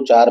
4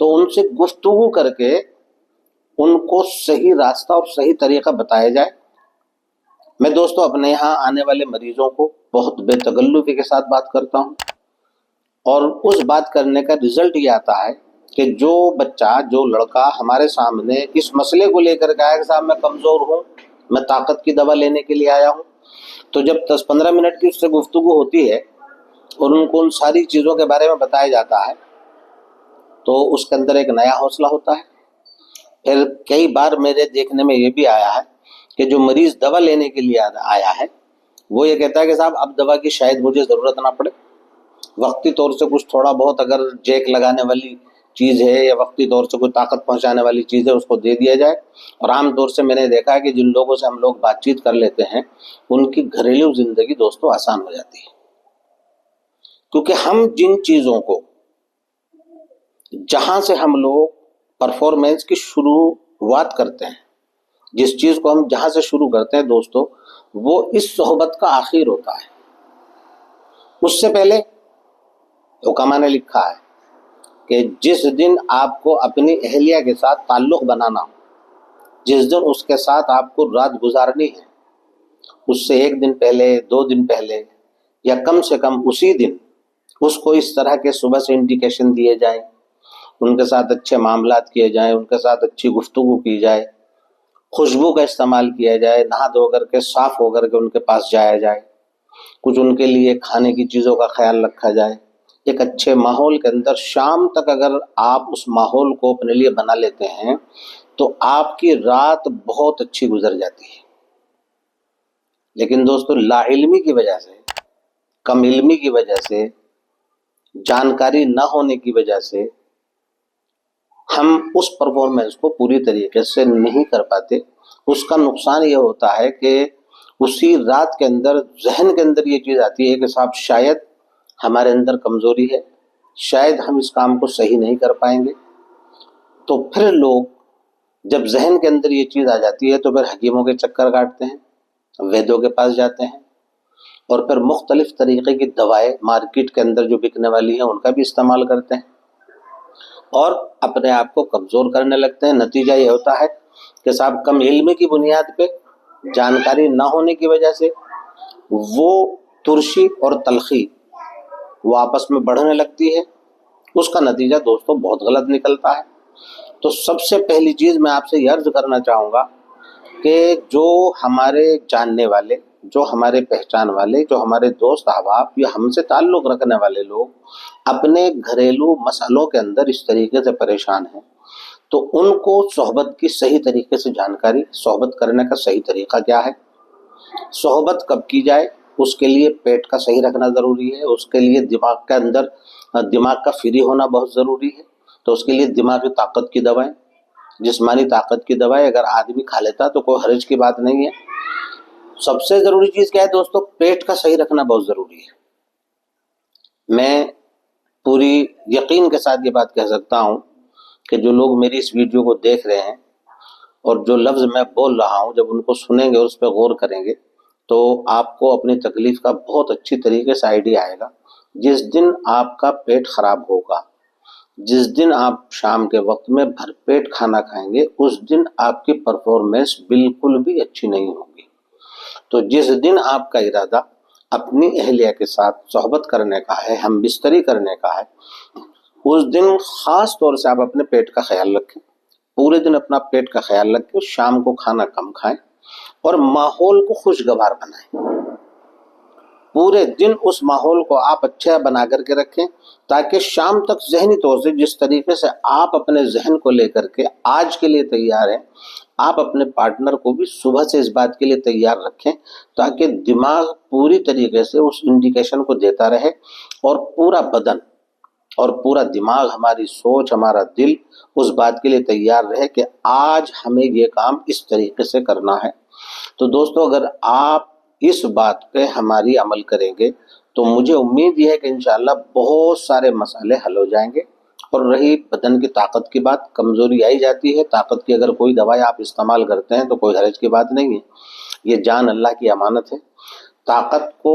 تو ان سے گفتگو کر کے ان کو صحیح راستہ اور صحیح طریقہ بتایا جائے۔ میں دوستوں اپنے یہاں آنے والے مریضوں کو بہت بے تکلفی کے ساتھ بات کرتا ہوں، اور اس بات کرنے کا رزلٹ یہ آتا ہے کہ جو بچہ، جو لڑکا ہمارے سامنے اس مسئلے کو لے کر کے آیا کہ صاحب میں کمزور ہوں، میں طاقت کی دوا لینے کے لیے آیا ہوں، تو جب 10-15 منٹ کی اس سے گفتگو ہوتی ہے اور ان کو ان ساری چیزوں کے بارے میں بتایا جاتا ہے تو اس کے اندر ایک نیا حوصلہ ہوتا ہے۔ پھر کئی بار میرے دیکھنے میں یہ بھی آیا ہے کہ جو مریض دوا لینے کے لیے آیا ہے وہ یہ کہتا ہے کہ صاحب اب دوا کی شاید مجھے ضرورت نہ پڑے، وقتی طور سے کچھ تھوڑا بہت اگر جیک لگانے والی چیز ہے یا وقتی طور سے کوئی طاقت پہنچانے والی چیز ہے اس کو دے دیا جائے۔ اور عام طور سے میں نے دیکھا ہے کہ جن لوگوں سے ہم لوگ بات چیت کر لیتے ہیں ان کی گھریلو زندگی دوستوں آسان ہو جاتی ہے، کیونکہ ہم جن چیزوں کو، جہاں سے ہم لوگ پرفارمنس کی شروعات کرتے ہیں، جس چیز کو ہم جہاں سے شروع کرتے ہیں دوستوں، وہ اس صحبت کا آخر ہوتا ہے۔ اس سے پہلے حکماء نے لکھا ہے کہ جس دن آپ کو اپنی اہلیہ کے ساتھ تعلق بنانا ہو، جس دن اس کے ساتھ آپ کو رات گزارنی ہے، اس سے 1 دن پہلے، 2 دن پہلے، یا کم سے کم اسی دن اس کو اس طرح کے صبح سے انڈیکیشن دیے جائیں، ان کے ساتھ اچھے معاملات کیے جائیں، ان کے ساتھ اچھی گفتگو کی جائے، خوشبو کا استعمال کیا جائے، نہا دھو کر کے صاف ہو کر کے ان کے پاس جایا جائے، کچھ ان کے لیے کھانے کی چیزوں کا خیال رکھا جائے، ایک اچھے ماحول کے اندر شام تک اگر آپ اس ماحول کو اپنے لیے بنا لیتے ہیں تو آپ کی رات بہت اچھی گزر جاتی ہے۔ لیکن دوستو لا علمی کی وجہ سے، کم علمی کی وجہ سے، جانکاری نہ ہونے کی وجہ سے ہم اس پرفارمنس کو پوری طریقے سے نہیں کر پاتے۔ اس کا نقصان یہ ہوتا ہے کہ اسی رات کے اندر ذہن کے اندر یہ چیز آتی ہے کہ صاحب شاید ہمارے اندر کمزوری ہے، شاید ہم اس کام کو صحیح نہیں کر پائیں گے۔ تو پھر لوگ جب ذہن کے اندر یہ چیز آ جاتی ہے تو پھر حکیموں کے چکر کاٹتے ہیں، ویدوں کے پاس جاتے ہیں، اور پھر مختلف طریقے کی دوائیں مارکیٹ کے اندر جو بکنے والی ہیں ان کا بھی استعمال کرتے ہیں اور اپنے آپ کو کمزور کرنے لگتے ہیں۔ نتیجہ یہ ہوتا ہے کہ صاحب کم علمی کی بنیاد پہ، جانکاری نہ ہونے کی وجہ سے وہ ترشی اور تلخی وہ آپس میں بڑھنے لگتی ہے۔ اس کا نتیجہ دوستوں بہت غلط نکلتا ہے۔ تو سب سے پہلی چیز میں آپ سے یہ عرض کرنا چاہوں گا کہ جو ہمارے جاننے والے، جو ہمارے پہچان والے، جو ہمارے دوست احباب یا ہم سے تعلق رکھنے والے لوگ اپنے گھریلو مسئلوں کے اندر اس طریقے سے پریشان ہیں تو ان کو صحبت کی صحیح طریقے سے جانکاری، صحبت کرنے کا صحیح طریقہ کیا ہے، صحبت کب کی جائے، اس کے لیے پیٹ کا صحیح رکھنا ضروری ہے، اس کے لیے دماغ کے اندر دماغ کا فری ہونا بہت ضروری ہے۔ تو اس کے لیے دماغی طاقت کی دوائیں، جسمانی طاقت کی دوائیں اگر آدمی کھا لیتا تو کوئی حرج کی بات نہیں ہے۔ سب سے ضروری چیز کیا ہے دوستو؟ پیٹ کا صحیح رکھنا بہت ضروری ہے۔ میں پوری یقین کے ساتھ یہ بات کہہ سکتا ہوں کہ جو لوگ میری اس ویڈیو کو دیکھ رہے ہیں اور جو لفظ میں بول رہا ہوں جب ان کو سنیں گے اور اس پہ غور کریں گے تو آپ کو اپنی تکلیف کا بہت اچھی طریقے سے آئیڈیا آئے گا۔ جس دن آپ کا پیٹ خراب ہوگا، جس دن آپ شام کے وقت میں بھر پیٹ کھانا کھائیں گے، اس دن آپ کی پرفارمنس بالکل بھی اچھی نہیں ہوگی۔ تو جس دن آپ کا ارادہ اپنی اہلیہ کے ساتھ صحبت کرنے کا ہے، ہم بستری کرنے کا ہے، اس دن خاص طور سے آپ اپنے پیٹ کا خیال رکھیں، پورے دن اپنا پیٹ کا خیال رکھیں، شام کو کھانا کم کھائیں اور ماحول کو خوشگوار بنائیں۔ پورے دن اس ماحول کو آپ اچھا بنا کر کے رکھیں تاکہ شام تک ذہنی طور سے جس طریقے سے آپ اپنے ذہن کو لے کر کے آج کے لیے تیار ہیں، آپ اپنے پارٹنر کو بھی صبح سے اس بات کے لیے تیار رکھیں تاکہ دماغ پوری طریقے سے اس انڈیکیشن کو دیتا رہے اور پورا بدن اور پورا دماغ، ہماری سوچ، ہمارا دل اس بات کے لیے تیار رہے کہ آج ہمیں یہ کام اس طریقے سے کرنا ہے۔ تو دوستو اگر آپ اس بات پہ ہماری عمل کریں گے تو مجھے امید یہ ہے کہ انشاءاللہ بہت سارے مسئلے حل ہو جائیں گے۔ اور رہی بدن کی طاقت کی بات، کمزوری آئی جاتی ہے، طاقت کی اگر کوئی دوائی آپ استعمال کرتے ہیں تو کوئی حرج کی بات نہیں ہے، یہ جان اللہ کی امانت ہے۔ طاقت کو